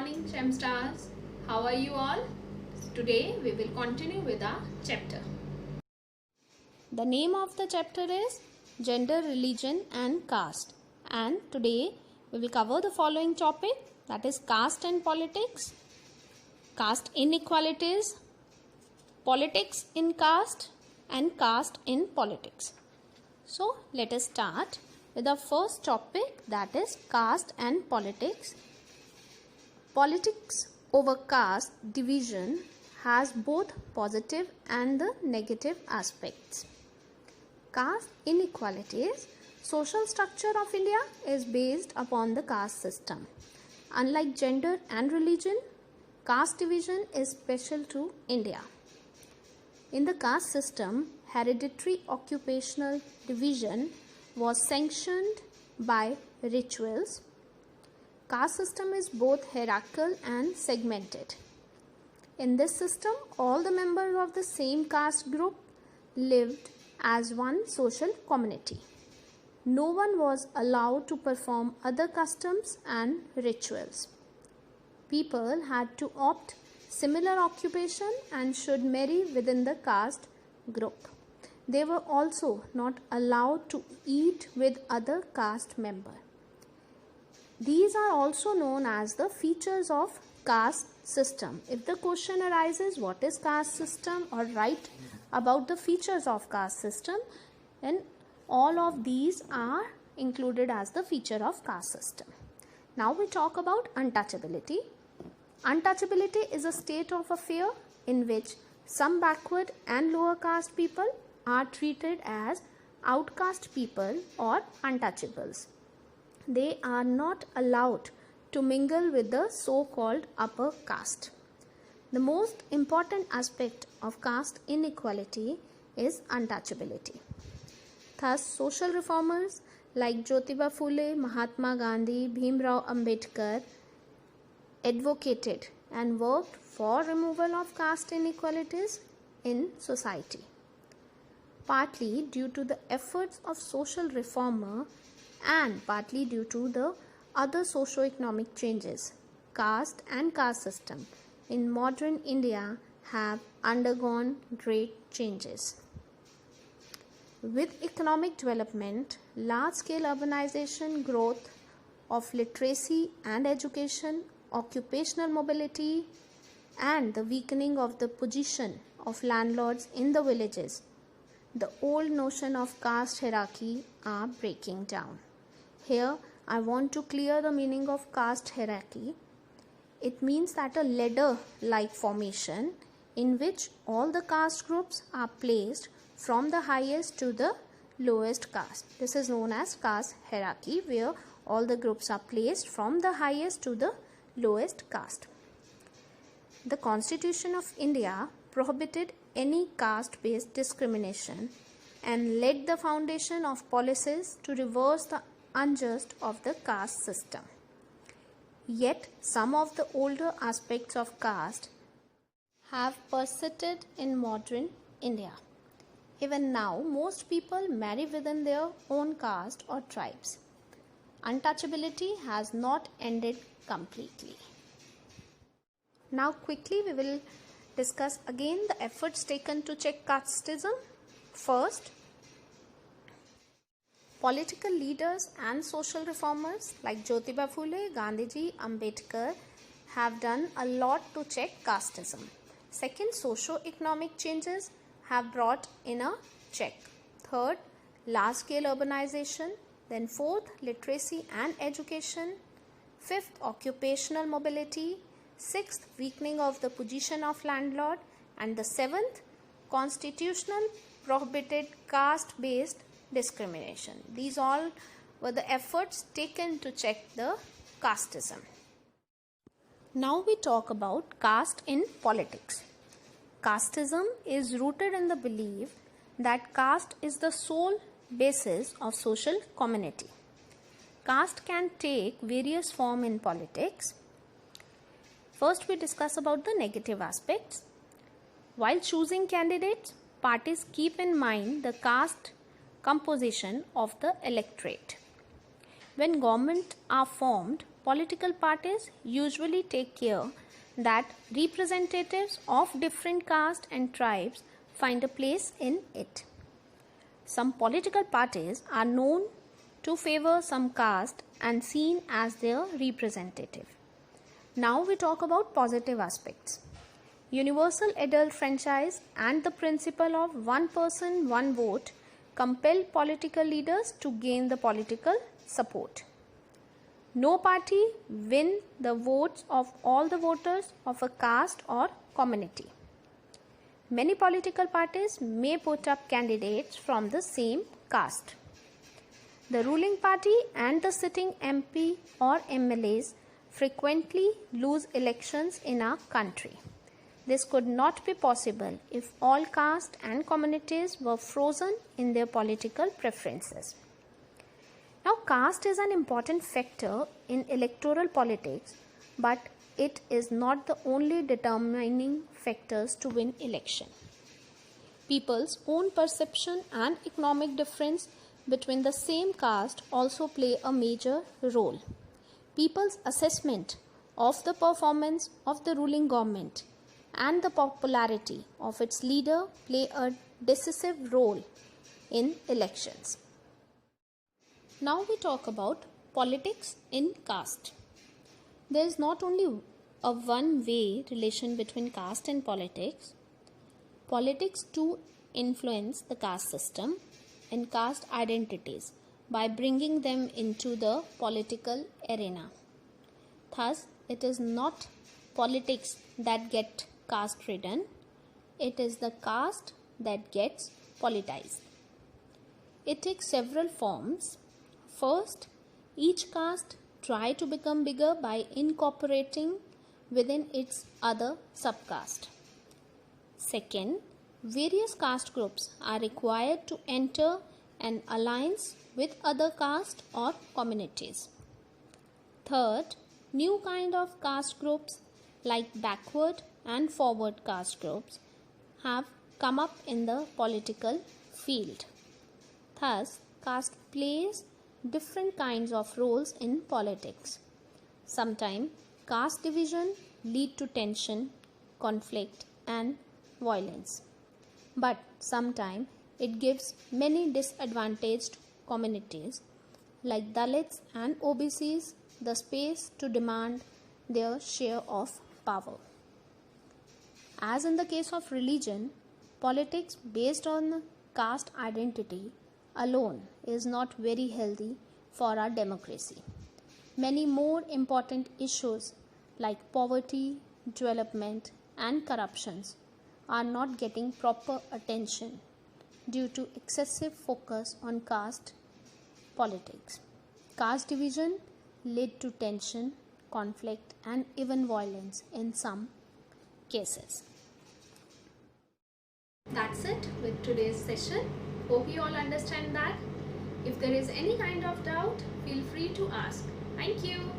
morning, Gem Stars. How are you all? Today we will continue with our chapter. The name of the chapter is Gender, Religion and Caste. And today we will cover the following topic, that is caste and politics, caste inequalities, politics in caste and caste in politics. So let us start with the first topic, that is caste and politics. Politics over caste division has both positive and the negative aspects. Caste inequalities. Social structure of India is based upon the caste system. Unlike gender and religion, caste division is special to India. In the caste system, hereditary occupational division was sanctioned by rituals. Caste system is both hierarchical and segmented. In this system, all the members of the same caste group lived as one social community. No one was allowed to perform other customs and rituals. People had to opt similar occupation and should marry within the caste group. They were also not allowed to eat with other caste members. These are also known as the features of caste system. If the question arises what is caste system or write about the features of caste system, then all of these are included as the feature of caste system. Now we talk about untouchability. Untouchability is a state of affair in which some backward and lower caste people are treated as outcast people or untouchables. They are not allowed to mingle with the so-called upper caste. The most important aspect of caste inequality is untouchability. Thus, social reformers like Jyotiba Phule, Mahatma Gandhi, Bhimrao Ambedkar advocated and worked for removal of caste inequalities in society. Partly due to the efforts of social reformer and partly due to the other socio-economic changes, caste and caste system in modern India have undergone great changes. With economic development, large-scale urbanization, growth of literacy and education, occupational mobility, and the weakening of the position of landlords in the villages, the old notion of caste hierarchy are breaking down. Here, I want to clear the meaning of caste hierarchy. It means that a ladder-like formation in which all the caste groups are placed from the highest to the lowest caste. This is known as caste hierarchy, where all the groups are placed from the highest to the lowest caste. The Constitution of India prohibited any caste-based discrimination and laid the foundation of policies to reverse the unjust of the caste system. Yet, some of the older aspects of caste have persisted in modern India. Even now, most people marry within their own caste or tribes. Untouchability has not ended completely. Now, quickly we will discuss again the efforts taken to check casteism. First, political leaders and social reformers like Jyotiba Phule, Gandhiji, Ambedkar have done a lot to check casteism. Second, socio-economic changes have brought in a check. Third, large-scale urbanization. Then fourth, literacy and education. Fifth, occupational mobility. Sixth, weakening of the position of landlord. And the seventh, constitutional prohibited caste-based discrimination. These all were the efforts taken to check the casteism. Now we talk about caste in politics. Casteism is rooted in the belief that caste is the sole basis of social community. Caste can take various forms in politics. First, we discuss about the negative aspects. While choosing candidates, parties keep in mind the caste composition of the electorate. When governments are formed, political parties usually take care that representatives of different castes and tribes find a place in it. Some political parties are known to favor some caste and seen as their representative. Now we talk about positive aspects. Universal adult franchise and the principle of one person, one vote compel political leaders to gain the political support. No party win the votes of all the voters of a caste or community. Many political parties may put up candidates from the same caste. The ruling party and the sitting MP or MLAs frequently lose elections in our country. This could not be possible if all castes and communities were frozen in their political preferences. Now, caste is an important factor in electoral politics, but it is not the only determining factors to win election. People's own perception and economic difference between the same caste also play a major role. People's assessment of the performance of the ruling government and the popularity of its leader play a decisive role in elections. Now we talk about politics in caste. There is not only a one-way relation between caste and politics. Politics too influence the caste system and caste identities by bringing them into the political arena. Thus, it is not politics that get caste ridden, it is the caste that gets politicized. It takes several forms. First, each caste tries to become bigger by incorporating within its other subcaste. Second, various caste groups are required to enter an alliance with other caste or communities. Third, new kind of caste groups like backward and forward caste groups have come up in the political field. Thus, caste plays different kinds of roles in politics. Sometimes caste division lead to tension, conflict and violence. But sometimes it gives many disadvantaged communities like Dalits and OBCs the space to demand their share of power. As in the case of religion, politics based on caste identity alone is not very healthy for our democracy. Many more important issues like poverty, development and corruptions are not getting proper attention due to excessive focus on caste politics. Caste division led to tension, conflict and even violence in some cases. That's it with today's session. Hope you all understand that. If there is any kind of doubt, feel free to ask. Thank you.